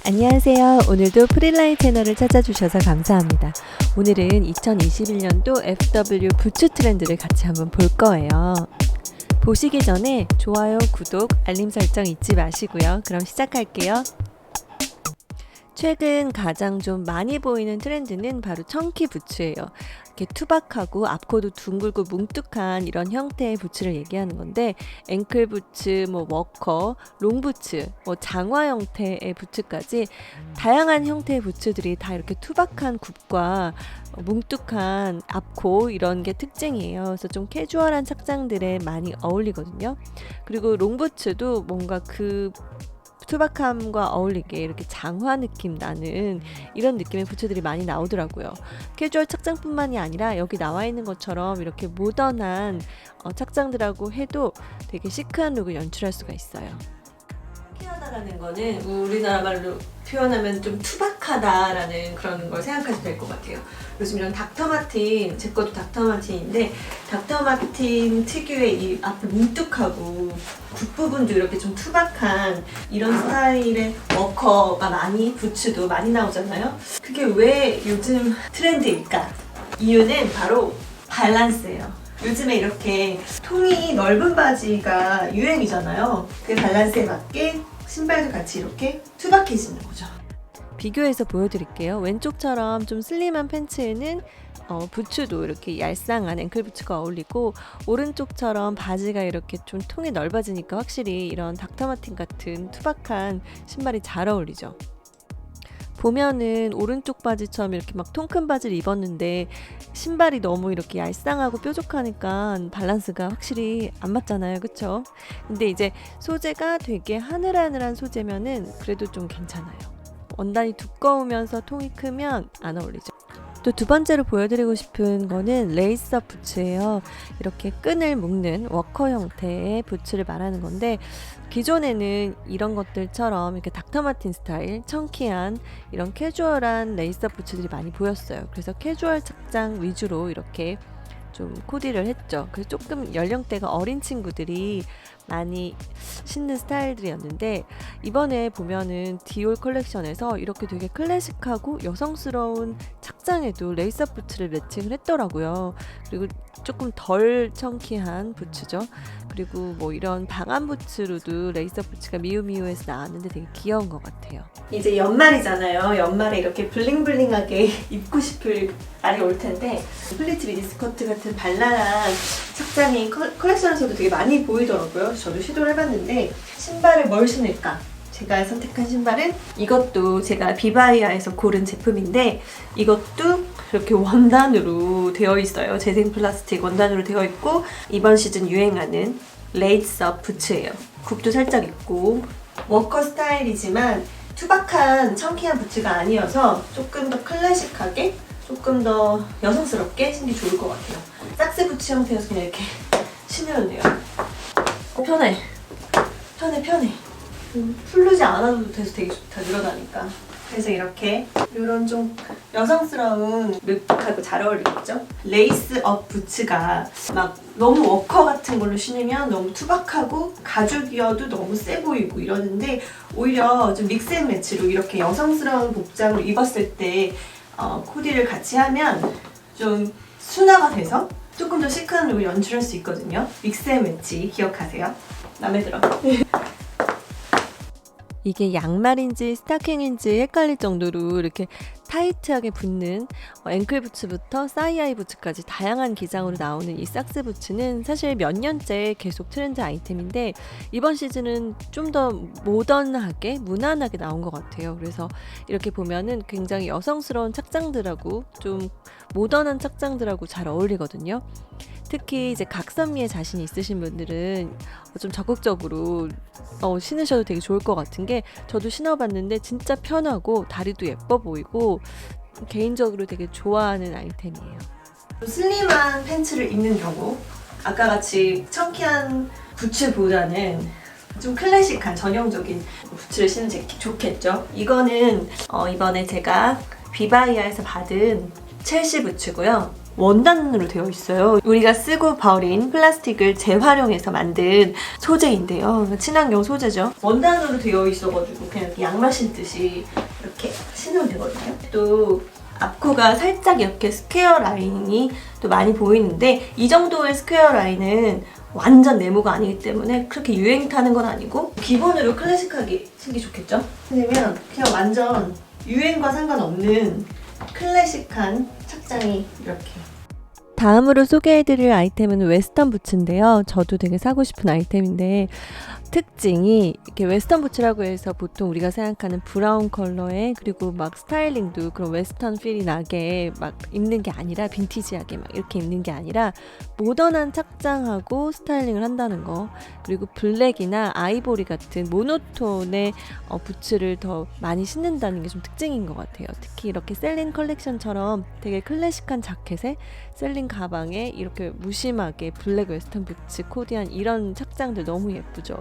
안녕하세요. 오늘도 프릴라인 채널을 찾아주셔서 감사합니다. 오늘은 2021년도 FW 부츠 트렌드를 같이 한번 볼 거예요. 보시기 전에 좋아요, 구독, 알림 설정 잊지 마시고요. 그럼 시작할게요. 최근 가장 좀 많이 보이는 트렌드는 바로 청키 부츠예요. 이렇게 투박하고 앞코도 둥글고 뭉툭한 이런 형태의 부츠를 얘기하는 건데, 앵클 부츠, 워커, 롱 부츠, 장화 형태의 부츠까지 다양한 형태의 부츠들이 다 이렇게 투박한 굽과 뭉툭한 앞코 이런 게 특징이에요. 그래서 좀 캐주얼한 착장들에 많이 어울리거든요. 그리고 롱 부츠도 뭔가 그 투박함과 어울리게 이렇게 장화 느낌 나는 이런 느낌의 부츠들이 많이 나오더라고요. 캐주얼 착장뿐만이 아니라 여기 나와 있는 것처럼 이렇게 모던한 착장들하고 해도 되게 시크한 룩을 연출할 수가 있어요. 청키하다라는 거는 우리나라 말로 표현하면 좀 투박하다라는 그런 걸 생각하시면 될 것 같아요. 요즘 이런 닥터마틴, 제 것도 닥터마틴인데 닥터마틴 특유의 이 앞에 뭉툭하고 굽부분도 이렇게 좀 투박한 이런 스타일의 워커가 많이, 부츠도 많이 나오잖아요. 그게 왜 요즘 트렌드일까? 이유는 바로 밸런스예요. 요즘에 이렇게 통이 넓은 바지가 유행이잖아요. 그 밸런스에 맞게 신발도 같이 이렇게 투박해지는 거죠. 비교해서 보여드릴게요. 왼쪽처럼 좀 슬림한 팬츠에는 부츠도 이렇게 얄쌍한 앵클 부츠가 어울리고, 오른쪽처럼 바지가 이렇게 좀 통이 넓어지니까 확실히 이런 닥터마틴 같은 투박한 신발이 잘 어울리죠. 보면은 오른쪽 바지처럼 이렇게 막 통 큰 바지를 입었는데 신발이 너무 이렇게 얄쌍하고 뾰족하니까 밸런스가 확실히 안 맞잖아요, 그쵸? 근데 이제 소재가 되게 하늘하늘한 소재면은 그래도 좀 괜찮아요. 원단이 두꺼우면서 통이 크면 안 어울리죠. 또 두 번째로 보여드리고 싶은 거는 레이스업 부츠예요. 이렇게 끈을 묶는 워커 형태의 부츠를 말하는 건데, 기존에는 이런 것들처럼 이렇게 닥터마틴 스타일, 청키한 이런 캐주얼한 레이스업 부츠들이 많이 보였어요. 그래서 캐주얼 착장 위주로 이렇게 좀 코디를 했죠. 그래서 조금 연령대가 어린 친구들이 많이 신는 스타일들이었는데, 이번에 보면은 디올 컬렉션에서 이렇게 되게 클래식하고 여성스러운 착장에도 레이스업 부츠를 매칭을 했더라고요. 그리고 조금 덜 청키한 부츠죠. 그리고 이런 방한 부츠로도 레이스업 부츠가 미우미우에서 나왔는데 되게 귀여운 것 같아요. 이제 연말이잖아요. 연말에 이렇게 블링블링하게 입고 싶을 날이 올 텐데, 플리츠 미니스커트 같은 발랄한 착장이 컬렉션에서도 되게 많이 보이더라고요. 저도 시도를 해봤는데, 신발을 뭘 신을까? 제가 선택한 신발은 이것도 제가 비바이아에서 고른 제품인데, 이것도 이렇게 원단으로 되어 있어요. 재생 플라스틱 원단으로 되어 있고, 이번 시즌 유행하는 레이스업 부츠예요. 굽도 살짝 있고 워커 스타일이지만 투박한 청키한 부츠가 아니어서 조금 더 클래식하게, 조금 더 여성스럽게 신기 좋을 것 같아요. 삭스 부츠 형태여서 그냥 이렇게 신으면 돼요. 편해. 풀르지 않아도 돼서 되게 좋다, 늘어나니까. 그래서 이렇게 이런 좀 여성스러운 룩하고 잘 어울리겠죠? 레이스업 부츠가 막 너무 워커 같은 걸로 신으면 너무 투박하고 가죽이어도 너무 세 보이고 이러는데, 오히려 좀 믹스앤매치로 이렇게 여성스러운 복장을 입었을 때 코디를 같이 하면 좀 순화가 돼서 조금 더 시크한 룩을 연출할 수 있거든요. 믹스앤매치 기억하세요. 마음에 들어. 이게 양말인지 스타킹인지 헷갈릴 정도로 이렇게 타이트하게 붙는 앵클 부츠부터 사이아이 부츠까지 다양한 기장으로 나오는 이 삭스 부츠는 사실 몇 년째 계속 트렌드 아이템인데, 이번 시즌은 좀 더 모던하게, 무난하게 나온 것 같아요. 그래서 이렇게 보면은 굉장히 여성스러운 착장들하고 좀 모던한 착장들하고 잘 어울리거든요. 특히 이제 각선미에 자신이 있으신 분들은 좀 적극적으로 신으셔도 되게 좋을 것 같은 게, 저도 신어봤는데 진짜 편하고 다리도 예뻐 보이고 개인적으로 되게 좋아하는 아이템이에요. 슬림한 팬츠를 입는 경우, 아까 같이 청키한 부츠보다는 좀 클래식한 전형적인 부츠를 신으면 좋겠죠. 이거는 이번에 제가 비바이아에서 받은 첼시 부츠고요. 원단으로 되어 있어요. 우리가 쓰고 버린 플라스틱을 재활용해서 만든 소재인데요. 친환경 소재죠. 원단으로 되어 있어가지고 그냥 이렇게 양말 신듯이 이렇게 신으면 되거든요. 또 앞코가 살짝 이렇게 스퀘어 라인이 또 많이 보이는데 이 정도의 스퀘어 라인은 완전 네모가 아니기 때문에 그렇게 유행 타는 건 아니고 기본으로 클래식하게 신기 좋겠죠? 왜냐면 그냥 완전 유행과 상관없는 클래식한 착장이 이렇게. 다음으로 소개해드릴 아이템은 웨스턴 부츠인데요. 저도 되게 사고 싶은 아이템인데 특징이 이렇게 웨스턴 부츠라고 해서 보통 우리가 생각하는 브라운 컬러에 그리고 막 스타일링도 그런 웨스턴 필이 나게 막 입는 게 아니라 빈티지하게 막 이렇게 입는 게 아니라 모던한 착장하고 스타일링을 한다는 거. 그리고 블랙이나 아이보리 같은 모노톤의 부츠를 더 많이 신는다는 게 좀 특징인 것 같아요. 특히 이렇게 셀린 컬렉션처럼 되게 클래식한 자켓에 셀린 가방에 이렇게 무심하게 블랙 웨스턴 부츠 코디한 이런 착장들 너무 예쁘죠.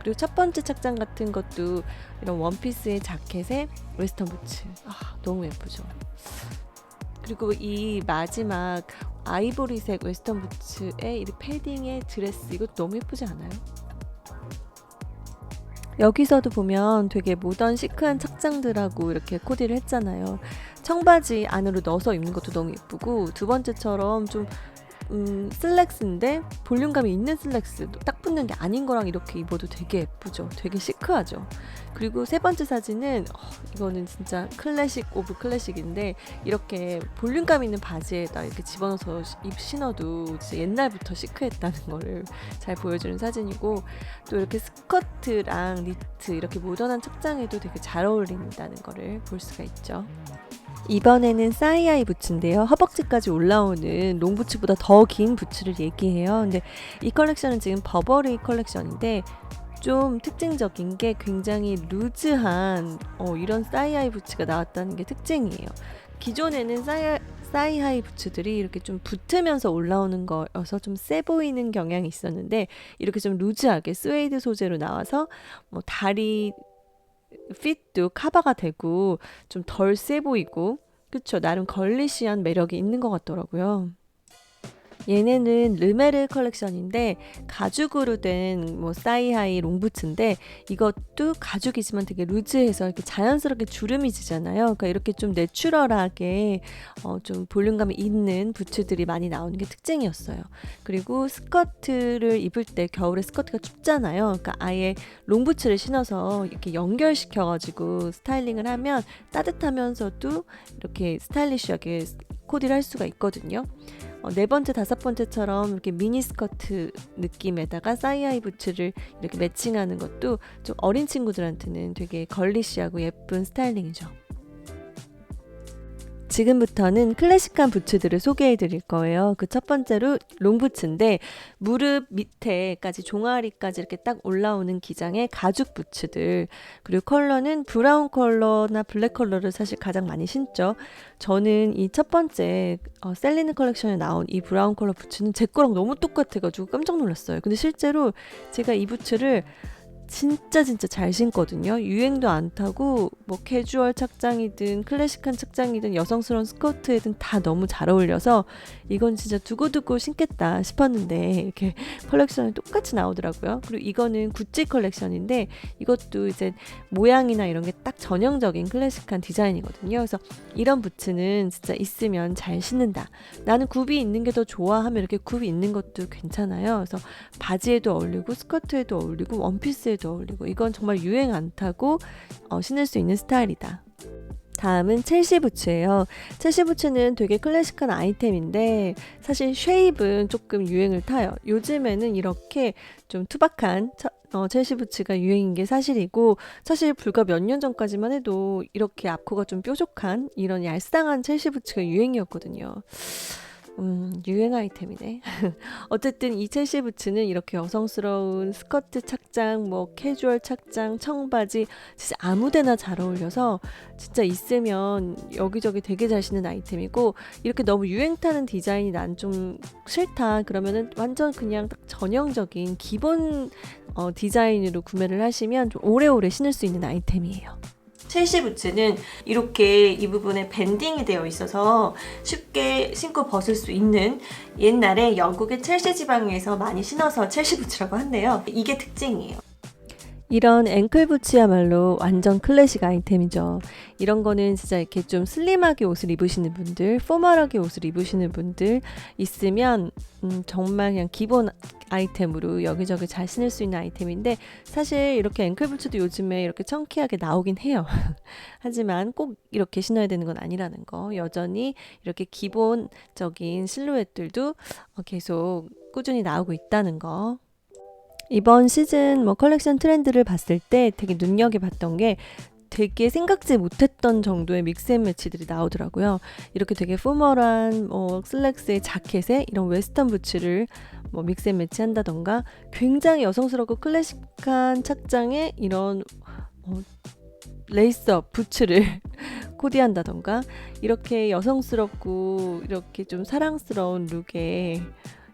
그리고 첫 번째 착장 같은 것도 이런 원피스의 자켓에 웨스턴 부츠. 너무 예쁘죠. 그리고 이 마지막 아이보리색 웨스턴 부츠에 이 패딩의 드레스, 이거 너무 예쁘지 않아요? 여기서도 보면 되게 모던 시크한 착장들하고 이렇게 코디를 했잖아요. 청바지 안으로 넣어서 입는 것도 너무 예쁘고, 두 번째처럼 좀 슬랙스인데 볼륨감이 있는 슬랙스, 딱 붙는 게 아닌 거랑 이렇게 입어도 되게 예쁘죠. 되게 시크하죠. 그리고 세 번째 사진은 이거는 진짜 클래식 오브 클래식인데, 이렇게 볼륨감 있는 바지에다 이렇게 집어넣어서 신어도 진짜 옛날부터 시크했다는 거를 잘 보여주는 사진이고, 또 이렇게 스커트랑 니트 이렇게 모던한 착장에도 되게 잘 어울린다는 거를 볼 수가 있죠. 이번에는 사이아이 부츠인데요. 허벅지까지 올라오는 롱부츠보다 더 긴 부츠를 얘기해요. 근데 이 컬렉션은 지금 버버리 컬렉션인데 좀 특징적인 게 굉장히 루즈한 이런 사이아이 부츠가 나왔다는 게 특징이에요. 기존에는 사이하이 부츠들이 이렇게 좀 붙으면서 올라오는 거여서 좀 세 보이는 경향이 있었는데, 이렇게 좀 루즈하게 스웨이드 소재로 나와서 뭐 다리 핏도 커버가 되고 좀 덜 세 보이고, 그쵸, 나름 걸리시한 매력이 있는 것 같더라고요. 얘네는 르메르 컬렉션인데 가죽으로 된 뭐 사이하이 롱부츠인데, 이것도 가죽이지만 되게 루즈해서 이렇게 자연스럽게 주름이 지잖아요. 그러니까 이렇게 좀 내추럴하게 좀 볼륨감이 있는 부츠들이 많이 나오는 게 특징이었어요. 그리고 스커트를 입을 때 겨울에 스커트가 춥잖아요. 그러니까 아예 롱부츠를 신어서 이렇게 연결시켜가지고 스타일링을 하면 따뜻하면서도 이렇게 스타일리시하게 코디를 할 수가 있거든요. 네 번째, 다섯 번째처럼 이렇게 미니 스커트 느낌에다가 사이아이 부츠를 이렇게 매칭하는 것도 좀 어린 친구들한테는 되게 걸리시하고 예쁜 스타일링이죠. 지금부터는 클래식한 부츠들을 소개해 드릴 거예요. 그 첫 번째로 롱부츠인데, 무릎 밑에까지 종아리까지 이렇게 딱 올라오는 기장의 가죽 부츠들. 그리고 컬러는 브라운 컬러나 블랙 컬러를 사실 가장 많이 신죠. 저는 이 첫 번째 셀리느 컬렉션에 나온 이 브라운 컬러 부츠는 제 거랑 너무 똑같아가지고 깜짝 놀랐어요. 근데 실제로 제가 이 부츠를 진짜 잘 신거든요. 유행도 안 타고 뭐 캐주얼 착장이든 클래식한 착장이든 여성스러운 스커트에든 다 너무 잘 어울려서 이건 진짜 두고두고 신겠다 싶었는데, 이렇게 컬렉션이 똑같이 나오더라고요. 그리고 이거는 구찌 컬렉션인데, 이것도 이제 모양이나 이런 게 딱 전형적인 클래식한 디자인이거든요. 그래서 이런 부츠는 진짜 있으면 잘 신는다, 나는 굽이 있는 게 더 좋아 하면 이렇게 굽이 있는 것도 괜찮아요. 그래서 바지에도 어울리고 스커트에도 어울리고 원피스에도 어울리고, 이건 정말 유행 안 타고 신을 수 있는 스타일이다. 다음은 첼시 부츠예요. 첼시 부츠는 되게 클래식한 아이템인데 사실 쉐입은 조금 유행을 타요. 요즘에는 이렇게 좀 투박한 첼시 부츠가 유행인 게 사실이고, 사실 불과 몇 년 전까지만 해도 이렇게 앞코가 좀 뾰족한 이런 얄쌍한 첼시 부츠가 유행이었거든요. 유행 아이템이네. 어쨌든 이 첼시 부츠는 이렇게 여성스러운 스커트 착장, 뭐 캐주얼 착장, 청바지 진짜 아무데나 잘 어울려서 진짜 있으면 여기저기 되게 잘 신는 아이템이고, 이렇게 너무 유행 타는 디자인이 난 좀 싫다 그러면은 완전 그냥 딱 전형적인 기본 디자인으로 구매를 하시면 좀 오래오래 신을 수 있는 아이템이에요. 첼시 부츠는 이렇게 이 부분에 밴딩이 되어 있어서 쉽게 신고 벗을 수 있는, 옛날에 영국의 첼시 지방에서 많이 신어서 첼시 부츠라고 한대요. 이게 특징이에요. 이런 앵클 부츠야말로 완전 클래식 아이템이죠. 이런 거는 진짜 이렇게 좀 슬림하게 옷을 입으시는 분들, 포멀하게 옷을 입으시는 분들 있으면 정말 그냥 기본 아이템으로 여기저기 잘 신을 수 있는 아이템인데, 사실 이렇게 앵클 부츠도 요즘에 이렇게 청키하게 나오긴 해요. 하지만 꼭 이렇게 신어야 되는 건 아니라는 거. 여전히 이렇게 기본적인 실루엣들도 계속 꾸준히 나오고 있다는 거. 이번 시즌 컬렉션 트렌드를 봤을 때 되게 눈여겨봤던 게, 되게 생각지 못했던 정도의 믹스앤매치들이 나오더라고요. 이렇게 되게 포멀한 슬랙스의 자켓에 이런 웨스턴 부츠를 믹스앤매치 한다던가, 굉장히 여성스럽고 클래식한 착장에 이런 레이스업 부츠를 코디한다던가, 이렇게 여성스럽고 이렇게 좀 사랑스러운 룩에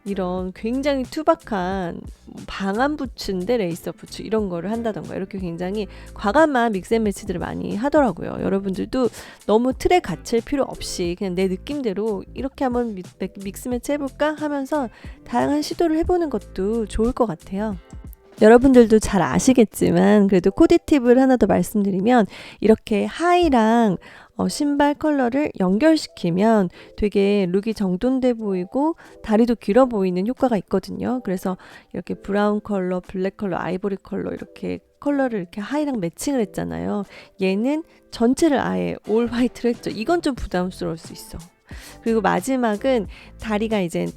이런 굉장히 투박한 방한 부츠인데 레이스업 부츠 이런 거를 한다던가, 이렇게 굉장히 과감한 믹스앤매치들을 많이 하더라고요. 여러분들도 너무 틀에 갇힐 필요 없이 그냥 내 느낌대로 이렇게 한번 믹스매치 해볼까 하면서 다양한 시도를 해보는 것도 좋을 것 같아요. 여러분들도 잘 아시겠지만 그래도 코디 팁을 하나 더 말씀드리면, 이렇게 하의랑 신발 컬러를 연결시키면 되게 룩이 정돈돼 보이고 다리도 길어 보이는 효과가 있거든요. 그래서 이렇게 브라운 컬러, 블랙 컬러, 아이보리 컬러 이렇게 컬러를 이렇게 하의랑 매칭을 했잖아요. 얘는 전체를 아예 올 화이트로 했죠. 이건 좀 부담스러울 수 있어. 그리고 마지막은 다리가 이제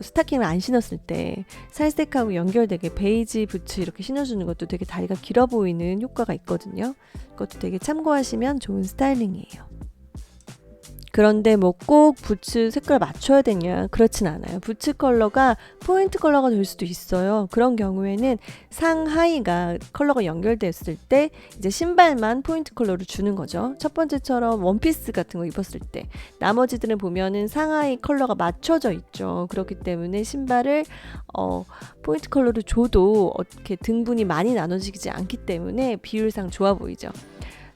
스타킹을 안 신었을 때 살색하고 연결되게 베이지 부츠 이렇게 신어주는 것도 되게 다리가 길어 보이는 효과가 있거든요. 그것도 되게 참고하시면 좋은 스타일링이에요. 그런데 꼭 부츠 색깔 맞춰야 되냐? 그렇진 않아요. 부츠 컬러가 포인트 컬러가 될 수도 있어요. 그런 경우에는 상하의가 컬러가 연결됐을 때 이제 신발만 포인트 컬러를 주는 거죠. 첫 번째처럼 원피스 같은 거 입었을 때, 나머지들은 보면은 상하의 컬러가 맞춰져 있죠. 그렇기 때문에 신발을 포인트 컬러를 줘도 이렇게 등분이 많이 나눠지지 않기 때문에 비율상 좋아 보이죠.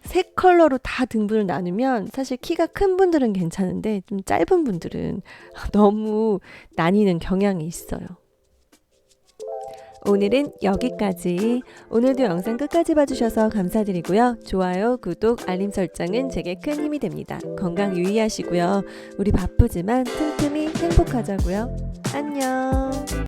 세 컬러로 다 등분을 나누면 사실 키가 큰 분들은 괜찮은데 좀 짧은 분들은 너무 나뉘는 경향이 있어요. 오늘은 여기까지. 오늘도 영상 끝까지 봐주셔서 감사드리고요. 좋아요, 구독, 알림 설정은 제게 큰 힘이 됩니다. 건강 유의하시고요. 우리 바쁘지만 틈틈이 행복하자고요. 안녕.